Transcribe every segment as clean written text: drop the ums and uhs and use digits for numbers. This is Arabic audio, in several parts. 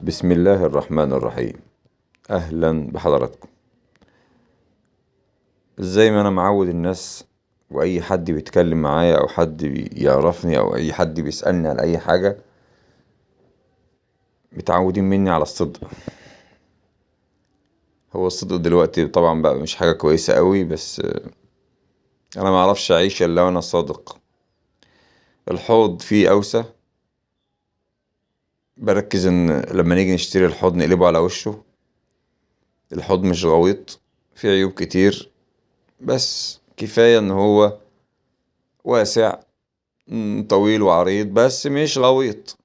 بسم الله الرحمن الرحيم. أهلا بحضراتكم. زي ما أنا معود الناس وأي حد بيتكلم معايا أو حد يعرفني أو أي حد بيسألني على أي حاجة متعودين مني على الصدق. هو الصدق دلوقتي طبعا بقى مش حاجة كويسة قوي، بس أنا معرفش أعيش إلا وأنا صادق. الحوض فيه أوسة، بركز إن لما نيجي نشتري الحوض نقلبه على وشه. الحوض مش غويط، فيه عيوب كتير، بس كفاية إن هو واسع، طويل وعريض، بس مش غويط.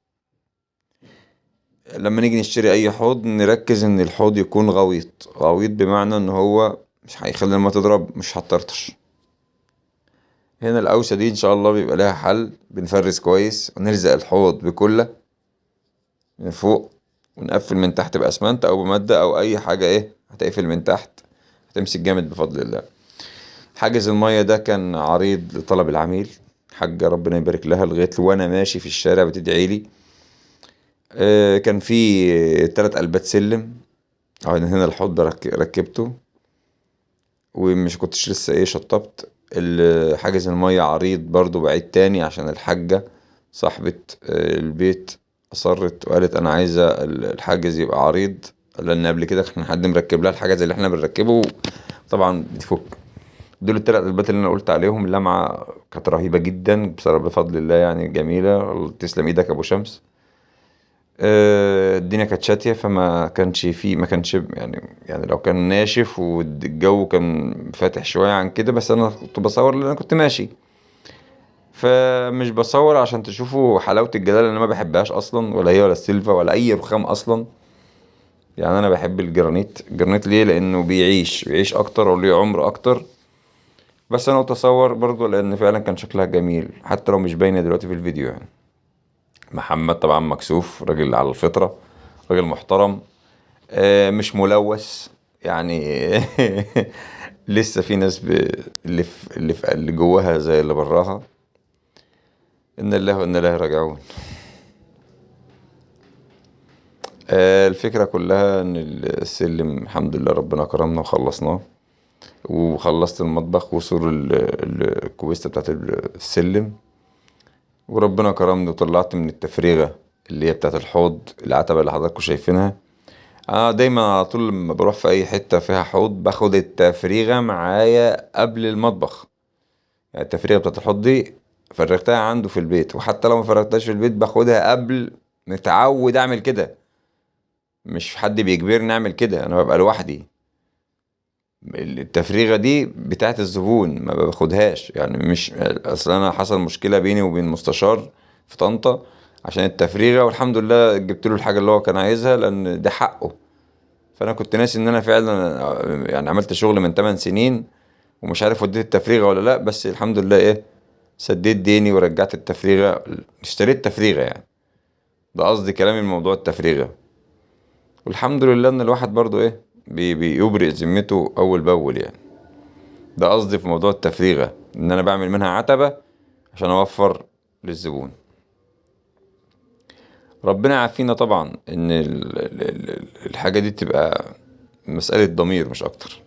لما نيجي نشتري اي حوض نركز ان الحوض يكون غويط. غويط بمعنى ان هو مش هيخلي الماء تضرب، مش هتطرطش. هنا القوسة دي ان شاء الله بيبقى لها حل. بنفرز كويس ونلزق الحوض بكلة من فوق، ونقفل من تحت بأسمنت او بمادة او اي حاجة هتقفل من تحت، هتمسك جامد بفضل الله. حاجز المية ده كان عريض لطلب العميل، حاجة ربنا يبارك لها، لغاية وانا ماشي في الشارع بتدعيلي. كان في 3 قلبات سلم. هنا الحوض ركبته، ومش كنتش لسه شطبت. حاجز المية عريض برضو بعيد تاني، عشان الحاجة صاحبة البيت أصرت وقالت أنا عايزة الحاجز يبقى عريض، لأن قبل كده كان حد مركب لها الحاجز اللي احنا بنركبه طبعا بتفك. دول ال3 قلبات اللي أنا قلت عليهم. اللمعة كانت رهيبة جدا بصراحة بفضل الله، يعني جميلة. تسلم إيدك يا أبو شمس. الدنيا كانت شاتية، فما كانش فيه، ما كانش يعني لو كان ناشف والجو كان فاتح شوية عن كده، بس انا كنت بصور لان انا كنت ماشي، فمش بصور عشان تشوفوا حلاوة الجلال اللي انا ما بحبهاش اصلا، ولا هي ولا السيلفا ولا اي رخام اصلا. يعني انا بحب الجرانيت ليه؟ لانه بيعيش اكتر وليه عمر اكتر. بس انا قلت اصور برضو لان فعلا كان شكلها جميل، حتى لو مش باينة دلوقتي في الفيديو يعني. محمد طبعا مكسوف، راجل على الفطرة، راجل محترم، مش ملوث يعني. لسه في ناس اللي جواها زي اللي براها. ان الله وان الله راجعون. الفكرة كلها ان السلم الحمد لله ربنا كرمنا وخلصناه، وخلصت المطبخ وسور الكويسة بتاعت السلم، وربنا كرمني وطلعت من التفريغة اللي هي بتاعت الحوض، العتبة اللي حضراتكم شايفينها. انا دايما على طول لما بروح في اي حتة فيها حوض باخد التفريغة معايا قبل المطبخ. يعني التفريغة بتاعت الحوض دي فرغتها عنده في البيت، وحتى لو ما فرغتهاش في البيت باخدها قبل. متعود اعمل كده، مش حد بيجبرني اعمل كده، انا ببقى لوحدي. التفريغة دي بتاعت الزبون ما باخدهاش، يعني مش اصل انا حصل مشكلة بيني وبين مستشار في طنطا عشان التفريغة، والحمد لله جبت له الحاجة اللي هو كان عايزها لان ده حقه. فانا كنت ناسي ان انا فعلا يعني عملت شغل من 8 سنين ومش عارف وديت التفريغة ولا لا، بس الحمد لله سديت ديني ورجعت التفريغة، اشتريت تفريغة يعني. ده قصدي كلامي من موضوع التفريغة. والحمد لله ان الواحد برضو بيبرئ ذمته اول باول يعني. ده قصدي في موضوع التفريغة، ان انا بعمل منها عتبة عشان اوفر للزبون. ربنا يعافينا طبعا ان الحاجة دي تبقى مسألة ضمير مش اكتر.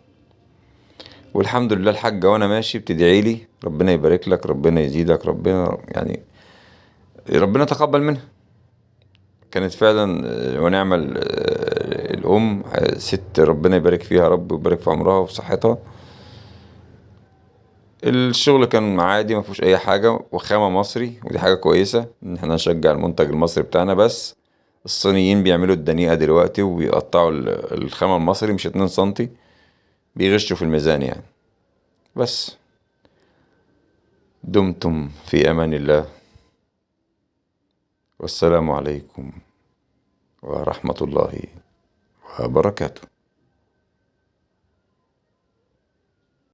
والحمد لله الحاجة وانا ماشي بتدعيلي ربنا يبارك لك، ربنا يزيدك، ربنا يعني ربنا تقبل منها. كانت فعلا ونعم الأم، ست ربنا يبارك فيها يا رب ويبارك في عمرها وفي صحتها. الشغل كان عادي ما فيهوش أي حاجة، وخامة مصري، ودي حاجة كويسة إن احنا نشجع المنتج المصري بتاعنا. بس الصينيين بيعملوا الدنيئة دلوقتي وبيقطعوا الخامة المصري مش 2 سنتي، بيغشوا في الميزان يعني. بس دمتم في أمان الله، والسلام عليكم ورحمة الله وبركاته.